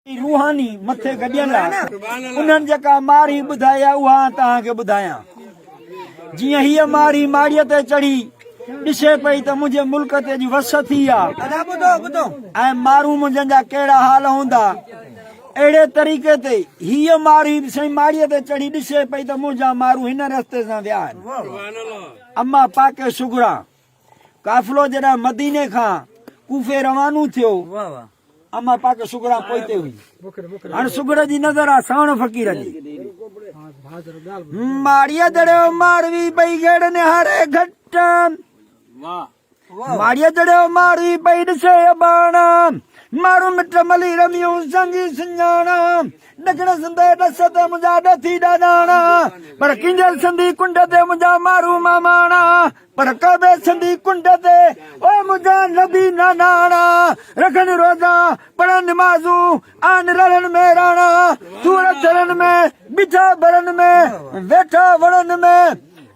रूहानी मथे गडियन उन्हनि जेका मारी ॿुधाया उहा तव्हांखे ॿुधायां। जीअं हीअ मारी माड़ीअ ते चढ़ी ॾिसे पई त मुंहिंजे मुल्क ते अॼु वस थी आहे ऐं माण्हू मुंहिंजनि जा कहिड़ा हाल हूंदा। अहिड़े तरीक़े ते हीअ मारी साईं माड़ीअ ते चढ़ी ॾिसे पई त मुंहिंजा माण्हू हिन रस्ते सां विया आहिनि। अम्मा पाके सुगड़ा काफ़िलो जॾहिं मदीने खां कूफे रवानो थियो अम्मा पाके सुगड़ा पोइते हुई। हाणे सुगड़ जी नज़र आहे सावण फ़कीर जी। माड़ीअ दड़ियो मारवी पई घेड़ निहारे घट माड़ीअ दड़ियो मारवी पई ॾिसे बाण मारू मिट मली रमियूं संगी सुञाणा ॾखण सिंधे ॾस ते मुंहिंजा ॾथी ॾाॾाणा पर किंजल सिंधी कुंड ते मुंहिंजा मारू मामाणा पर कबे सिंधी कुंड ते ओ मुंहिंजा नबी नानाणा रखनि रोज़ा पढ़नि नमाज़ूं आन रलनि में राणा सूर चरनि में बिठा भरनि में वेठा वणनि में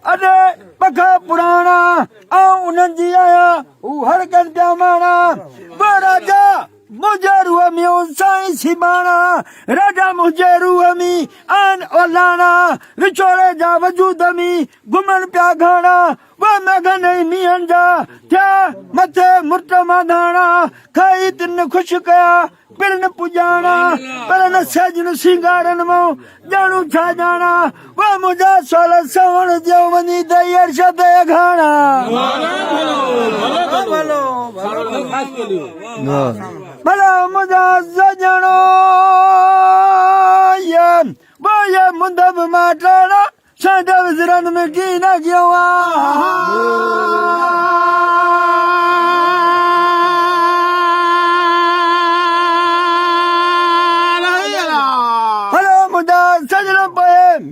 अॾे पखा पुराणा ऐं उन्हनि जी आया हू हर कनि पिया माणा ॿ राजा मुंहिंजे रूह में साईं सिबाणा राजा मुंहिंजे रूह में आन ओलाणा विछोड़े जा वजूद में घुमनि पिया घाणा व मेघनि मींहनि जा थिया मथे मुर्ट माधाणा खाई तिन ख़ुशि कया पिण पुॼाणा पर न सजन सिंगारनि मां ॼाणू छा ॼाणा व मुंहिंजा सोल सवण जो वञी दई अर्श ते घाणा। भला मुंहिंजा सजणो ये मुंदब मां टाणा संद विज़रनि में की न कयो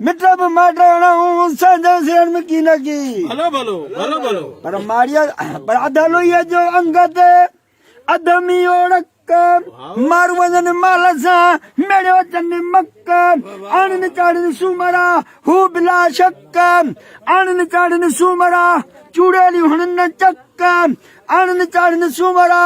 मिटब माटणा संद विज़रनि में की न की पर माड़िया पर अध लोईअ जो अंग ते अधमी ओड़क मारू वञनि माल सां मेड़ियो चंड मक आणनि चाढ़नि सूमरा हू बिला शक आणनि चाढ़नि सूमरा चूड़ेलियूं हणनि चक आणनि चाढ़नि सूमरा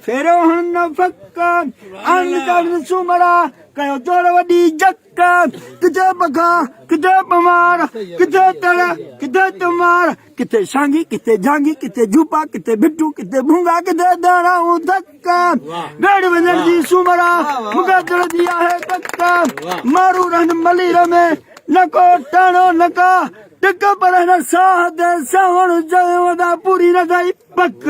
फेरो हणनि फक आणनि चाढ़नि सूमरा कयो जोड़ वॾी जक किथे बखा किथे पमार किथे तड़ किथे तुमार किथे सांगी किथे झांगी किथे झूपा किथे भिट्टू किथे भूंगा किथे दाणा धक गड़ वञण जी सूमरा मूंखे चढ़ंदी आहे तक मारू रहन मलीर में नको टाणो नका टिक पर हिन साह ते सावण चयो पूरी न गई पक।